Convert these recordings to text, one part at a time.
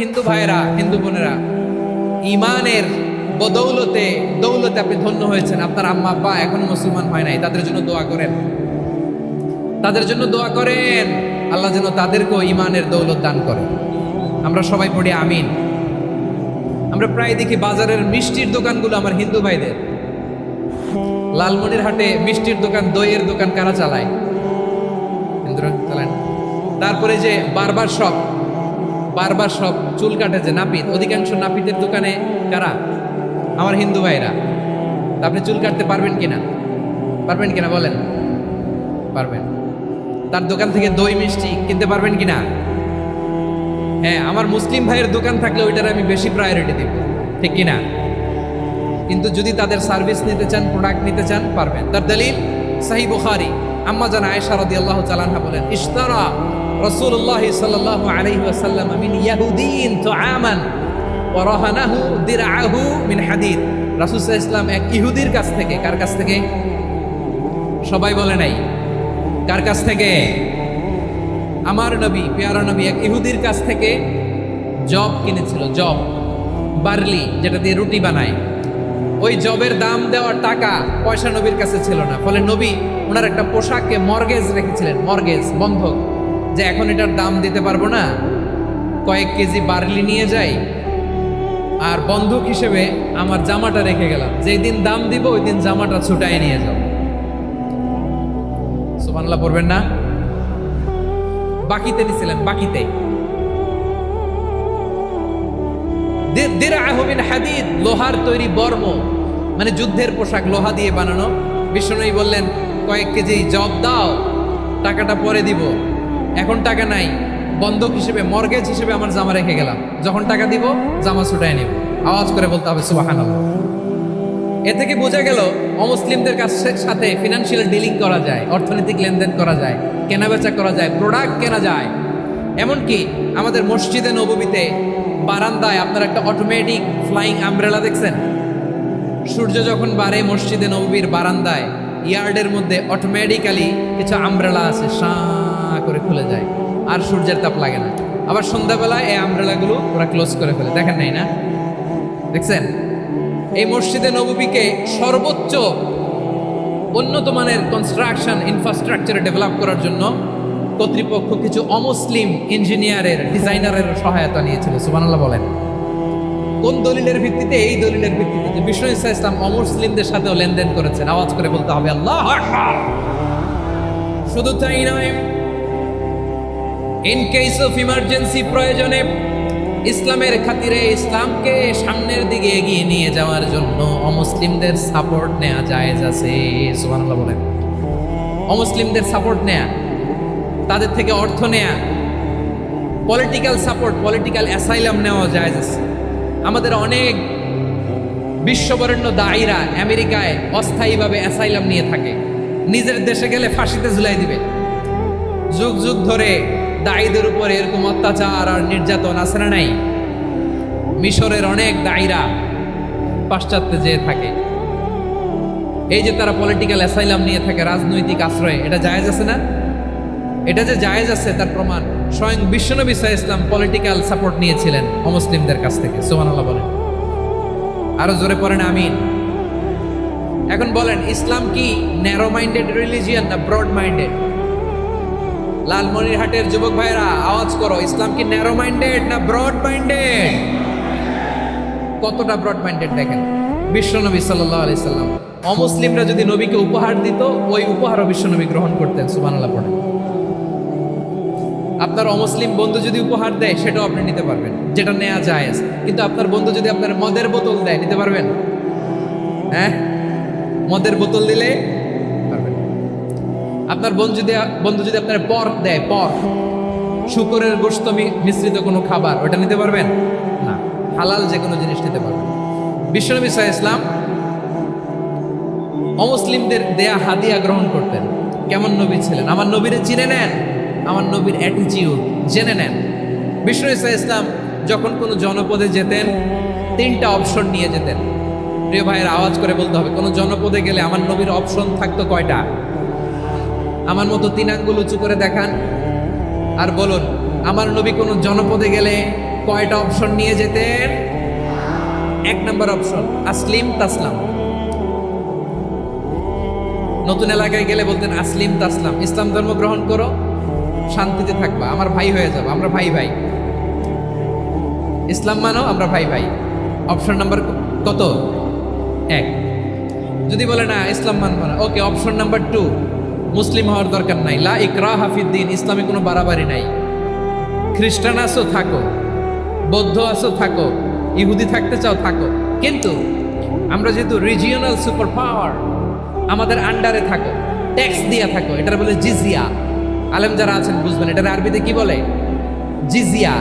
হিন্দু ভাইয়েরা, হিন্দু বোনেরা, ইমানের বদৌলতে দৌলতে আপনি ধন্য হয়েছেন। আপনার আম্মা আব্বা এখনো মুসলমান হয় নাই, তাদের জন্য দোয়া করেন, তাদের জন্য দোয়া করেন, আল্লাহ যেন তাদেরকেও ইমানের দৌলত দান করেন। আমরা সবাই পড়ি আমিন। আমরা প্রায় দেখি বাজারের মিষ্টির দোকানগুলো আমার হিন্দু ভাইদের। লালমনির হাটে মিষ্টির দোকান, দইয়ের দোকান কারা চালায়? হিন্দুরা চালায়। তারপরে যে বারবার সব চুল কাটে যে নাপিত, অধিকাংশ নাপিতের দোকানে কারা? আমার হিন্দু ভাইরা। আপনি চুল কাটতে পারবেন কিনা বলেন? পারবেন। তার দোকান থেকে দই মিষ্টি কিনতে পারবেন কিনা? হ্যাঁ, আমার মুসলিম ভাইয়ের দোকান থাকলে ওইটার আমি বেশি প্রায়োরিটি দিব, ঠিক কিনা? কিন্তু যদি তাদের সার্ভিস নিতে চান, প্রোডাক্ট নিতে চান, পারবেন। তার দলিল সহিহ বুখারী, আম্মা জান আয়েশা রাদিয়াল্লাহু তাআলা আনহা বলেন, ইশতারা রাসূলুল্লাহ সাল্লাল্লাহু আলাইহি ওয়াসাল্লাম মিন ইয়াহুদিয়িন তুআমান ওয়া রাহানাহু দিরআহু মিন হাদিদ। রাসূল সাল্লাল্লাহু আলাইহি ওয়াসাল্লাম এক ইহুদির কাছ থেকে, কার কাছ থেকে? সবাই বলে নাই কার কাছ থেকে? আমার নবী, পেয়ারা নবী এক ইহুদির কাছ থেকে জব কিনেছিল। জব, বার্লি, যেটা দিয়ে রুটি বানায়। ওই জবের দাম দেওয়ার টাকা পয়সা নবীর কাছে ছিল না। ফলে নবী ওনার একটা পোশাককে মর্গেজ রেখেছিলেন, মর্গেজ, বন্ধক, যে এখন এটার দাম দিতে পারবো না, কয়েক কেজি বার্লি নিয়ে যাই আর বন্ধক হিসেবে আমার জামাটা রেখে গেলাম, যেই দিন দাম দিব ওই দিন জামাটা ছুটাই নিয়ে যাব। সুবহানাল্লাহ পড়বেন না? বাকিতে নিছিলেন, বাকিতে। দিরআহু মিন হাদিদ, লোহার তৈরি বর্ম, মানে যুদ্ধের পোশাক, লোহা দিয়ে বানানো। বিষ্ণুনবী বললেন, কয়েক কেজি জব দাও, টাকাটা পরে দিব, এখন টাকা নাই, বন্ধক হিসেবে, মর্গেজ হিসেবে আমার জামা রেখে গেলাম, যখন টাকা দিব জামা ছুটাই নিব। আওয়াজ করে বলতে হবে সুবহানাল্লাহ। এ থেকে বোঝা গেল অমুসলিমদের সাথে ফিনান্সিয়াল ডিলিং করা যায়, অর্থনৈতিক লেনদেন করা যায়, কেনাবেচা করা যায়, প্রোডাক্ট কেনা যায়। এমনকি আমাদের মসজিদে নববীতে বারান্দায় আপনার একটা অটোমেটিক ফ্লাইং আমব্রেলা দেখছেন? সূর্য যখন বাড়ে মসজিদে নববীর বারান্দায় ইয়ার্ডের মধ্যে অটোমেটিক্যালি কিছু আমব্রেলা আছে, সাঁ করে খুলে যায়, আর সূর্যের তাপ লাগে না। আবার সন্ধ্যাবেলায় এই আমব্রেলাগুলো ওরা ক্লোজ করে ফেলে, দেখেন নাই না? দেখছেন? এই মসজিদে নববীকে সর্বোচ্চ উন্নত মানের কনস্ট্রাকশন ইনফ্রাস্ট্রাকচারে ডেভেলপ করার জন্য কর্তৃপক্ষ কিছু অমুসলিম ইঞ্জিনিয়ারের, ডিজাইনারের সহায়তা নিয়েছিল। সুবহানাল্লাহ বলেন। কোন দলিলের ভিত্তিতে? এই দলিলের ভিত্তিতে যে বিষ্ণু ঈসা ইসলাম অমুসলিমদের সাথেও লেনদেন করেছেন। আওয়াজ করে বলতে হবে আল্লাহু আকবার। শুধু তাই নয়, ইন কেস অফ ইমার্জেন্সি, প্রয়োজনে ইসলামের খাতিরে, ইসলামকে সামনের দিকে এগিয়ে নিয়ে যাওয়ার জন্য অমুসলিমদের সাপোর্ট নেওয়া জায়েজ আছে। সুবহানাল্লাহ বলেন। অমুসলিমদের সাপোর্ট নেয়া, তাদের থেকে অর্থ নেয়া, পলিটিক্যাল সাপোর্ট, পলিটিক্যাল অ্যাসাইলাম নেওয়া জায়েজ আছে। আমাদের অনেক বিশ্ববরেণ্য দায়ীরা আমেরিকায় অস্থায়ীভাবে অ্যাসাইলাম নিয়ে থাকে, নিজের দেশে গেলে ফাঁসিতে ঝুলাই দিবে। যুগ যুগ ধরে দায়ীদের উপরে এরকম অত্যাচার আর নির্যাতন আছে না নাই? মিশরের অনেক দায়ীরা পাশ্চাত্যে যেয়ে থাকে। এই যে তারা পলিটিক্যাল অ্যাসাইলাম নিয়ে থাকে, রাজনৈতিক আশ্রয়, এটা জায়েজ আছে না? এটা যে জায়েজ আছে তার প্রমাণ স্বয়ং বিশ্বনবী সাল্লাল্লাহু আলাইহি ওয়াসাল্লাম পলিটিক্যাল সাপোর্ট নিয়েছিলেন অমুসলিমদের কাছ থেকে। সুবহানাল্লাহ বলেন। আরো জোরে পড়েন আমিন। এখন বলেন, ইসলাম কি ন্যারো মাইন্ডেড রিলিজিয়ান না ব্রড মাইন্ডেড? লালমনিরহাটের যুবক ভাইরা আওয়াজ করো, ইসলাম কি ন্যারো মাইন্ডেড না ব্রড মাইন্ডেড? কতটা ব্রড মাইন্ডেড দেখেন। বিশ্বনবী সাল্লাল্লাহু আলাইহি সাল্লাম অমুসলিমরা যদি নবীকে উপহার দিত, ওই উপহারও বিশ্বনবী গ্রহণ করতেন। সুবহানাল্লাহ পড়েন। আপনার অমুসলিম বন্ধু যদি উপহার দেয়, সেটাও আপনি নিতে পারবেন, যেটা নেওয়া জায়েজ। কিন্তু আপনার বন্ধু যদি আপনার মদের বোতল দেয়, নিতে পারবেন? হ্যাঁ, মদের বোতল দিলে পারবেন। আপনার বন্ধু যদি আপনার পর্ক দেয়, পর্ক, শূকরের গোশত মিশ্রিত কোনো খাবার, ওটা নিতে পারবেন না। হালাল যে কোনো জিনিস নিতে পারবেন। বিশ্বনবী সাল্লাল্লাহু আলাইহি ওয়াসাল্লাম অমুসলিমদের দেয়া হাদিয়া গ্রহণ করতেন। কেমন নবী ছিলেন? আমার নবীরে চিনে নেন, আমার নবীর অ্যাটিটিউড জেনে নেন। বিষ্ণু ঈসা ইসলাম যখন কোনো জনপদে যেতেন, 3টা অপশন নিয়ে যেতেন। প্রিয় ভাইয়ের আওয়াজ করে বলতে হবে, কোনো জনপদে গেলে আমার নবীর অপশন থাকতো কয়টা? আমার মতো 3 আঙ্গুল উঁচু করে দেখান আর বলুন, আমার নবী কোনো জনপদে গেলে কয়টা অপশন নিয়ে যেতেন? 1 নম্বর অপশন আসলিম তাসলাম। নতুন এলাকায় গেলে বলতেন আসলিম তাসলাম, ইসলাম ধর্ম গ্রহণ করো, শান্তিতে থাকবা, আমার ভাই হয়ে যাবো, আমরা ভাই ভাই। ইসলাম মানো, আমরা ভাই ভাই। অপশন নাম্বার কত? 1। যদি বলে না ইসলাম মানবো না, ওকে, অপশন নাম্বার 2, মুসলিম হওয়ার দরকার নাই, লা ইকরাহা ফিদ্দিন, ইসলামে কোনো বাড়াবাড়ি নাই। খ্রিস্টান আছো থাকো, বৌদ্ধ আছো থাকো, ইহুদি থাকতে চাও থাকো, কিন্তু আমরা যেহেতু রিজিওনাল সুপার পাওয়ার, আমাদের আন্ডারে থাকো, ট্যাক্স দিয়া থাকো, এটার বলে জিজিয়া। আলেম যারা আছেন বুঝবেন এটার আরবিতে কি বলে, জিজিয়া।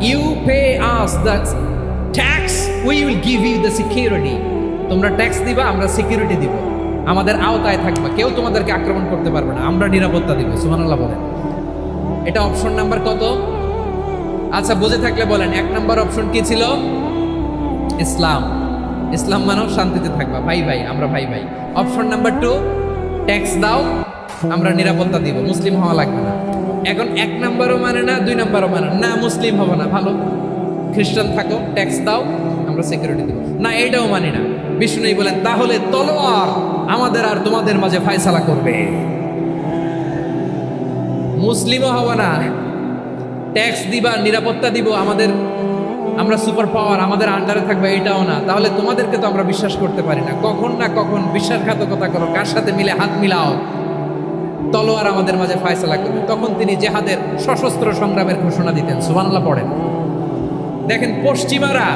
You pay us the tax, we will give you the security. তোমরা ট্যাক্স দিবা, আমরা সিকিউরিটি দিব, আমাদের আওতায় থাকবা, কেউ তোমাদেরকে আক্রমণ করতে পারবে না, আমরা নিরাপত্তা দিব। সুবহানাল্লাহ বলেন। এটা অপশন নাম্বার কত? আচ্ছা, বুঝে থাকলে বলেন 1 নম্বর অপশন কি ছিল? ইসলাম। ইসলাম মানো, শান্তিতে থাকবা, ভাই ভাই, আমরা ভাই ভাই। অপশন নাম্বার 2, ট্যাক্স দাও, আমরা নিরাপত্তা দিব, মুসলিম হওয়া লাগবে না। এখন 1 নম্বরও মানে না, 2 নম্বরও মানে না, মুসলিম হবো না, ভালো, খ্রিস্টান থাকো, ট্যাক্স দাও, আমরা সিকিউরিটি দিব না, এইটাও মানি না। বিষ্ণু বলেন তাহলে তলোয়ার আমাদের আর তোমাদের মাঝে ফায়সালা করবে। মুসলিমও হবো না, ট্যাক্স দিবা, নিরাপত্তা দিব, আমরা সুপার পাওয়ার, আমাদের আন্ডারে থাকবে, এটাও না। তাহলে তোমাদেরকে তো আমরা বিশ্বাস করতে পারি না, কখন না কখন বিশ্বাসঘাতকতা করো, কার সাথে মিলে হাত মিলাও, তলোয়ার আমাদের মাঝে ফায়সালা করবে। তখন তিনি জেহাদের সশস্ত্র সংগ্রামের ঘোষণা দিতেন। সুবহানাল্লাহ পড়েন। দেখেন, পশ্চিমারা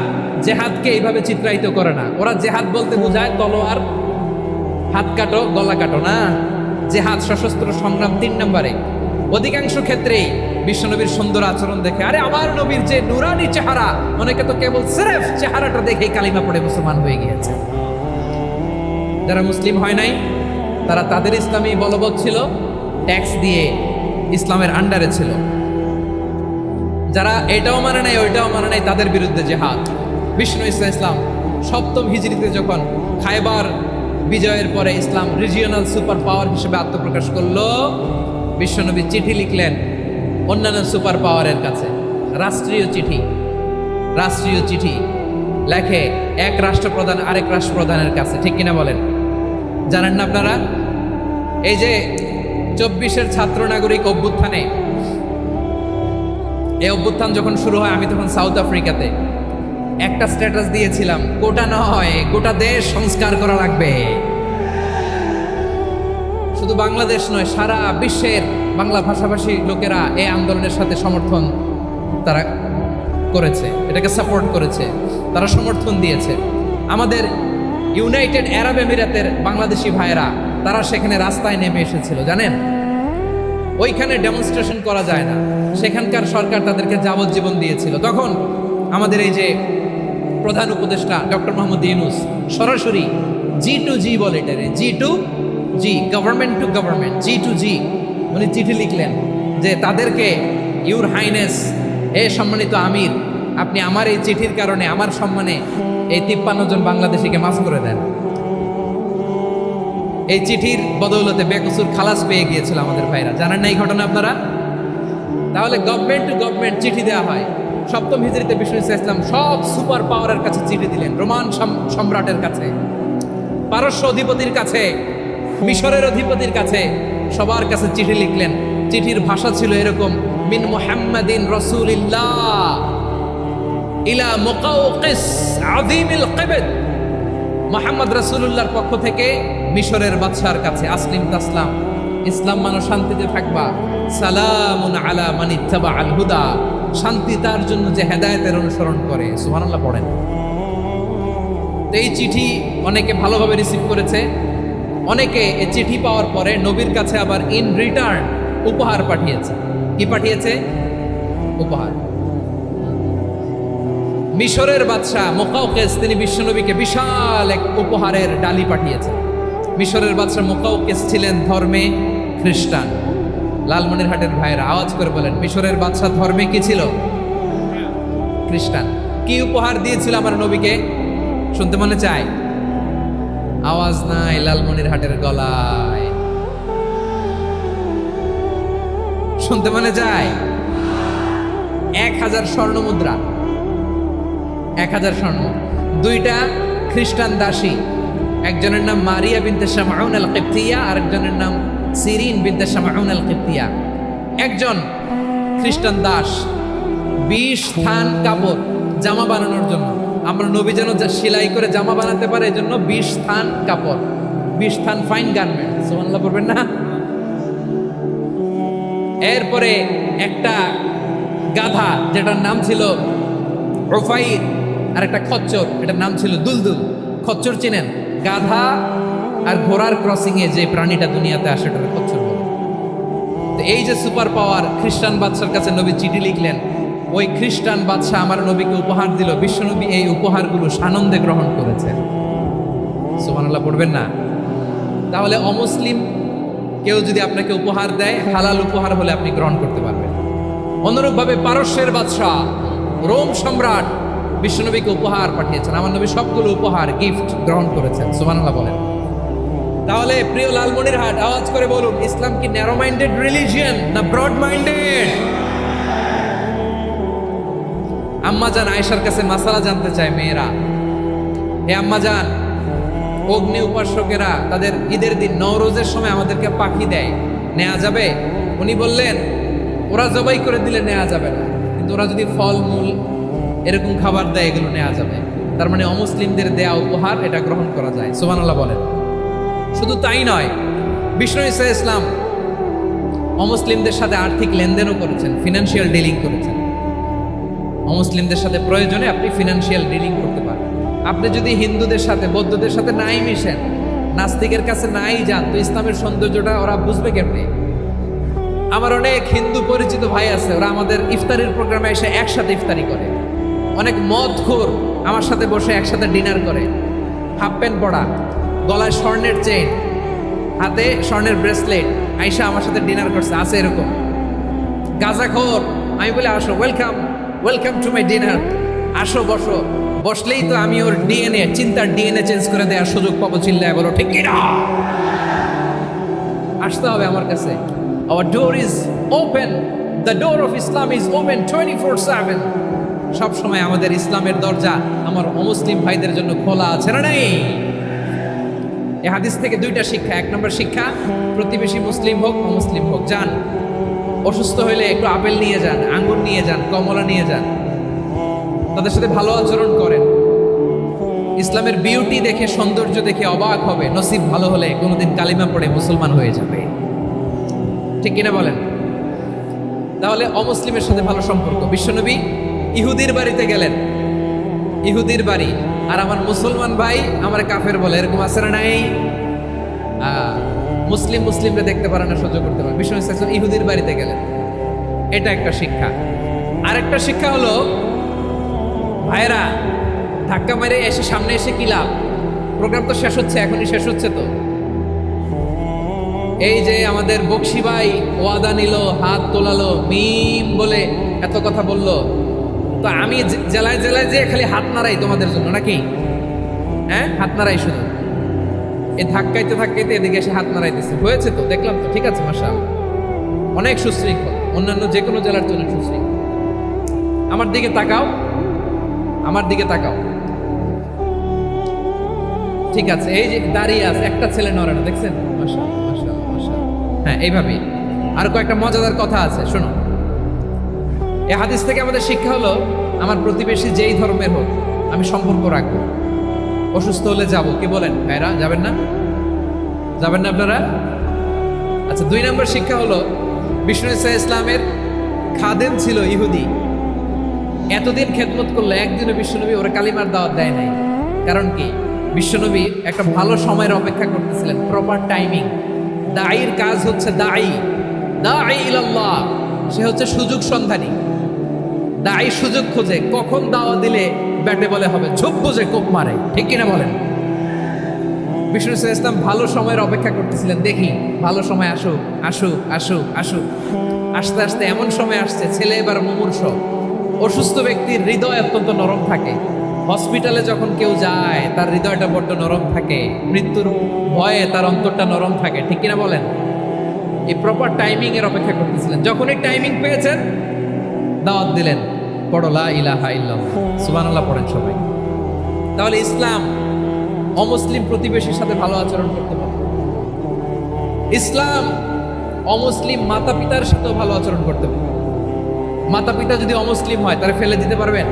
জেহাদকে এইভাবে চিত্রায়িত করে না। ওরা জেহাদ বলতে বোঝায় তলোয়ার, হাত কাটো, গলা কাটো না। জেহাদ সশস্ত্র সংগ্রাম 3 নম্বরে। অধিকাংশ ক্ষেত্রেই বিশ্বনবীর সুন্দর আচরণ দেখে, আরে আমার নবীর যে নুরানি চেহারা, অনেকে তো কেবল সিরেফ চেহারাটা দেখেই কালিমা পড়ে মুসলমান হয়ে গিয়েছে। যারা মুসলিম হয় নাই তারা তাদের ইসলামী বলবৎ ছিল, ট্যাক্স দিয়ে ইসলামের আন্ডারে ছিল। যারা এটাও মানে নাই ওইটাও মানে নাই, তাদের বিরুদ্ধে জেহাদ। বিষ্ণু ইসলাম 7ম হিজরিতে যখন খায়বার বিজয়ের পরে ইসলাম রিজিওনাল সুপার পাওয়ার হিসেবে আত্মপ্রকাশ করলো, বিশ্বনবী চিঠি লিখলেন অন্যান্য সুপার পাওয়ারের কাছে, রাষ্ট্রীয় চিঠি লেখে এক রাষ্ট্রপ্রধান আরেক রাষ্ট্রপ্রধানের কাছে। ঠিক কিনা বলেন? জানেন না আপনারা? এই যে 24-এর ছাত্র নাগরিক অভ্যুত্থানে, এই অভ্যুত্থান যখন শুরু হয়, আমি তখন সাউথ আফ্রিকাতে একটা স্ট্যাটাস দিয়েছিলাম, গোটা নয় গোটা দেশ সংস্কার করা লাগবে। শুধু বাংলাদেশ নয়, সারা বিশ্বের বাংলা ভাষাভাষী লোকেরা এই আন্দোলনের সাথে সমর্থন তারা করেছে, এটাকে সাপোর্ট করেছে, তারা সমর্থন দিয়েছে। আমাদের ইউনাইটেড আরব আমিরাতের বাংলাদেশি ভাইয়েরা তারা সেখানে রাস্তায় নেমে এসেছিল, জানেন? ওইখানে ডেমনস্ট্রেশন করা যায় না, সেখানকার সরকার তাদেরকে যাবজ্জীবন দিয়েছিল। তখন আমাদের এই যে প্রধান উপদেষ্টা ডক্টর মোহাম্মদ ইউনূস সরাসরি G2G বলে, এটারে G2G, government to government, G2G, উনি চিঠি লিখলেন যে তাদেরকে, ইউর হাইনেস, এ সম্মানিত আমির, আপনি আমার এই চিঠির কারণে আমার সম্মানে এই 53 জন বাংলাদেশিকে মাফ করে দেন। এই চিঠির বদৌলতে বেকসুর খালাস পেয়ে গিয়েছিল আমাদের ভাইরা। জানেন না এই ঘটনা আপনারা? তাহলে গভর্নমেন্ট টু গভর্নমেন্ট চিঠি দেওয়া হয়। 7ম হিজরিতে বিষ্ণু ইসলাম সব সুপার পাওয়ারের কাছে চিঠি দিলেন, রোমান সম্রাটের কাছে, পারস্য অধিপতির কাছে, মিশরের অধিপতির কাছে, সবার কাছে চিঠি লিখলেন। চিঠির ভাষা ছিল এরকম, মিন মুহাম্মাদিন রাসূলিল্লাহ ইলা মুকাওকিস আযীমিল কিবত, মুহাম্মদ রাসূলুল্লাহর পক্ষ থেকে মিশরের বাদশার কাছে, আসলিম তাসলাম, ইসলাম মানো, শান্তিতে থাকবা, সালামুন আলা মান ইত্তাবাআল হুদা, শান্তি তার জন্য যে হেদায়েতের অনুসরণ করে। সুবহানাল্লাহ পড়েন। এই চিঠি অনেকে ভালোভাবে রিসিভ করেছে, অনেকে এই চিঠি পাওয়ার পরে নবীর কাছে আবার ইন রিটার্ন উপহার পাঠিয়েছে। কি পাঠিয়েছে? উপহার। মিশরের বাদশাহ মুকাওকিস তিনি বিশ্বনবীকে বিশাল এক উপহারের ডালি পাঠিয়েছেন। মিশরের বাদশাহ মুকাওকিস ছিলেন ধর্মে খ্রিস্টান। লালমনিরহাটের ভাইয়েরা আওয়াজ করে বলেন, মিশরের বাদশাহ ধর্মে কি ছিল? খ্রিস্টান। কি উপহার দিয়েছিল আমার নবীকে? শুনতে মনে চায়? আওয়াজ নাই লালমনিরহাটের গলায়, শুনতে মনে যায়? 1000 স্বর্ণ মুদ্রা। 1000 স্বর্ণ। 2টা খ্রিস্টান দাসী, একজনের নাম মারিয়া বিনতে শামউন আল কিবতিয়া, আর একজনের নাম সিরিন বিনতে শামউন আল কিবতিয়া। একজন খ্রিস্টান দাস 20 থান কাপড় জামা বানানোর জন্য, আমরা নবী যেন যা সেলাই করে জামা বানাতে পারে এজন্য 20 থান কাপড়, 20 থান ফাইন গার্মেন্ট, সুবহানাল্লাহ পড়বেন না? এরপরে একটা গাধা যেটার নাম ছিল রুফাইর, আর একটা খচ্চর এটার নাম ছিল দুলদুল। খচ্চর চিনেন? গাধা আর ঘোড়ার ক্রসিং এ যে প্রাণীটা দুনিয়াতে আসে ওটাকে খচ্চর বলে। তো এই যে সুপার পাওয়ার, খ্রিস্টান বাদশার কাছে নবী চিঠি লিখলেন, ওই খ্রিস্টান বাদশা আমার নবীকে উপহার দিল, বিশ্বনবী এই উপহারগুলো সানন্দে গ্রহণ করেছেন। সুবহানাল্লাহ পড়বেন না? তাহলে অমুসলিম কেউ যদি আপনাকে উপহার দেয়, হালাল উপহার হলে আপনি গ্রহণ করতে পারবেন। অনুরূপভাবে পারস্যের বাদশাহ, রোম সম্রাট বিশ্বনবীকে উপহার পাঠিয়েছেন, আমার নবী সবগুলো উপহার গিফট গ্রহণ করেছেন। সুবহানাল্লাহ বলেন। তাহলে প্রিয় লালমনিরহাট, আওয়াজ করে বলুন, ইসলাম কি ন্যারো মাইন্ডেড রিলিজিয়ন না ব্রড মাইন্ডেড? আম্মাজান আয়েশার কাছে মাসালা জানতে চায় মেয়েরা, হে আম্মাজান, অগ্নি উপাসকেরা তাদের ঈদের দিন নওরোজের সময় আমাদেরকে পাখি দেয়, নেওয়া যাবে? উনি বললেন, ওরা জবাই করে দিলে নেওয়া যাবে না, কিন্তু ওরা যদি ফল মূল এরকম খাবার দেয় এগুলো নেওয়া যাবে। তার মানে অমুসলিমদের দেয়া উপহার এটা গ্রহণ করা যায়। সুবহানাল্লাহ বলেন। শুধু তাই নয়, বিষ্ণু ঈসা ইসলাম অমুসলিমদের সাথে আর্থিক লেনদেনও করেছেন, ফিনান্সিয়াল ডিলিং করেছেন। অমুসলিমদের সাথে প্রয়োজনে আপনি ফিনান্সিয়াল ডিলিং করতে পারবেন। আপনি যদি হিন্দুদের সাথে বৌদ্ধদের সাথে নাই মিশেন, নাস্তিকের কাছে নাই যান, তো ইসলামের সৌন্দর্যটা ওরা বুঝবে কেমনে? আমার অনেক হিন্দু পরিচিত ভাই আছে, ওরা আমাদের ইফতারির প্রোগ্রামে এসে একসাথে ইফতারি করে। অনেক মদখোর আমার সাথে বসে একসাথে ডিনার করে, হাফ প্যান্ট পরা, গলায় স্বর্ণের চেইন, হাতে স্বর্ণের ব্রেসলেট, আইসা আমার সাথে ডিনার করছে, আছে এরকম। গাঁজাখোর, আমি বলে আসো, welcome welcome to my dinner, আসো বসো। বসলেই তো আমি ওর ডিএনএ, চিন্তার ডিএনএ চেঞ্জ করে দেওয়ার সুযোগ পাবো। চিল্লায় বলো ঠিক কি না? আসতে হবে আমার কাছে। Our door is open, the door of Islam is open 24/7। সব সময় আমাদের ইসলামের দরজা আমার অমুসলিম ভাইদের জন্য খোলা আছে না নাই? এই হাদিস থেকে 2টা শিক্ষা। 1 নম্বর শিক্ষা, প্রতিবেশী মুসলিম হোক অমুসলিম হোক, যান, অসুস্থ হইলে একটু আপেল নিয়ে যান, আঙ্গুর নিয়ে যান, কমলা নিয়ে যান, তাদের সাথে ভালো আচরণ করেন। ইসলামের বিউটি দেখে, সৌন্দর্য দেখে অবাক হবে, নসিব ভালো হলে কোনোদিন কালিমা পড়ে মুসলমান হয়ে যাবে। ঠিক কিনা বলেন? তাহলে অমুসলিমের সাথে ভালো সম্পর্ক। বিশ্বনবী ইহুদির বাড়িতে গেলেন, ইহুদির বাড়ি, আর আমার মুসলমান ভাই আমার কাফের বলে, এরকম আছে না নাই? মুসলিম মুসলিমরা দেখতে পারে না, সহ্য করতে পারে। বিশ্বনবী সাল্লাল্লাহু আলাইহি ওয়াসাল্লাম ইহুদির বাড়িতে গেলেন, এটা একটা শিক্ষা। আরেকটা শিক্ষা হলো, ভাইরা ধাক্কা মেরে এসে সামনে এসে কি লাভ? প্রোগ্রাম তো শেষ হচ্ছে, এখনই শেষ হচ্ছে। তো এই যে আমাদের বকশি ভাই ওয়াদা নিল, হাত তোলালো, মিম বলে এত কথা বললো, তো আমি জেলায় জেলায় যে খালি হাত নাড়াই তোমাদের জন্য নাকি? হ্যাঁ, হাত নাড়াই শুধু। এই ধাক্কাইতে ধাক্কাইতে এদিকে এসে হাত নাড়াইতেছে, হয়েছে তো, দেখলাম তো, ঠিক আছে, মাশাআল্লাহ, অনেক সুশৃঙ্খল, অন্যান্য যে কোনো জেলার জন্য সুশৃঙ্খল। আমার দিকে তাকাও, আমার দিকে তাকাও, ঠিক আছে। এই যে দাঁড়িয়ে আছে, একটা ছেলে নড়ে না, দেখছেন? মাশাআল্লাহ মাশাআল্লাহ মাশাআল্লাহ। হ্যাঁ, এইভাবেই। আর কয়েকটা মজাদার কথা আছে, শোনো। এই হাদিস থেকে আমাদের শিক্ষা হলো, আমার প্রতিবেশী যেই ধর্মের হোক আমি সম্পর্ক রাখবো। অসুস্থ হলে যাব, কি বলেন ভাইরা? যাবেন না? যাবেন না আপনারা? আচ্ছা, 2 নম্বর শিক্ষা হলো, বিষ্ণু ঈসা ইসলামের খাদেম ছিল ইহুদি। এতদিন খেদমত করলে একদিনও বিশ্বনবী ওরা কালিমার দাওয়াত দেয় নাই। কারণ কি? বিশ্বনবী একটা ভালো সময়ের অপেক্ষা করতেছিলেন, প্রপার টাইমিং। দাঈর কাজ হচ্ছে দাঈ ইলাল্লাহ, সে হচ্ছে সুযোগ সন্ধানী। দাঈ সুযোগ খোঁজে, কখন দাওয়া দিলে ব্যাটে বলে হবে, ঝোপ বুঝে কোপ মারে, ঠিক কিনা বলেন? বিষ্ণু ইসলাম ভালো সময়ের অপেক্ষা করতেছিলেন, দেখি ভালো সময় আসুক আসুক আসুক আসুক। আস্তে আস্তে এমন সময় আসছে, ছেলে এবার মুমূর্ষ। অসুস্থ ব্যক্তির হৃদয় অত্যন্ত নরম থাকে। হসপিটালে যখন কেউ যায় তার হৃদয়টা বড্ড নরম থাকে, মৃত্যুর ভয়ে তার অন্তরটা নরম থাকে, ঠিক কিনা বলেন? এই প্রপার টাইমিং এর অপেক্ষা করতেছিলেন। যখনই টাইমিং পেয়েছেন দাওয়াত দিলেন। পড়ো লা ইলাহা ইল্লাল্লাহ, সুবহানাল্লাহ পড়েন সবাই। তাহলে ইসলাম অমুসলিম প্রতিবেশীর সাথে ভালো আচরণ করতে পারে। ইসলাম অমুসলিম মাতা পিতার সাথেও ভালো আচরণ করতে পারে। মাতা পিতা যদি অমুসলিম হয় তারা ফেলে দিতে পারবেন?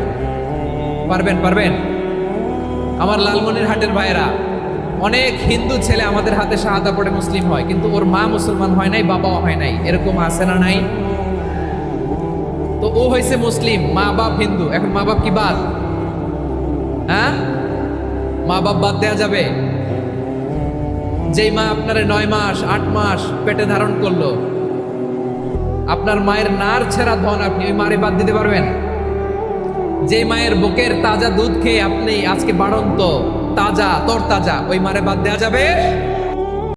পারবেন? পারবেন? আমার লালমনিরহাটের ভাইয়েরা, অনেক হিন্দু ছেলে আমাদের হাতে শাহাদা পড়ে মুসলিম হয়, কিন্তু ওর মা মুসলমান হয় নাই, বাবাও হয় নাই, এরকম আছে না নাই? তো ও হয়েছে মুসলিম, মা বাপ হিন্দু, এখন মা বাপ কি বাদ? হ্যাঁ, মা বাপ বাদ দেয়া যাবে? যেই মা আপনার 9 মাস 8 মাস পেটে ধারণ করলো, আপনার মায়ের নার ছেঁড়া ধন, আপনি ওই মারে বাদ দিতে পারবেন? যে মায়ের বুকের তাজা দুধ খেয়ে আপনি আজকে বাড়ন্ত তাজা তরতাজা, ওই মারে বাদ দেওয়া যাবে?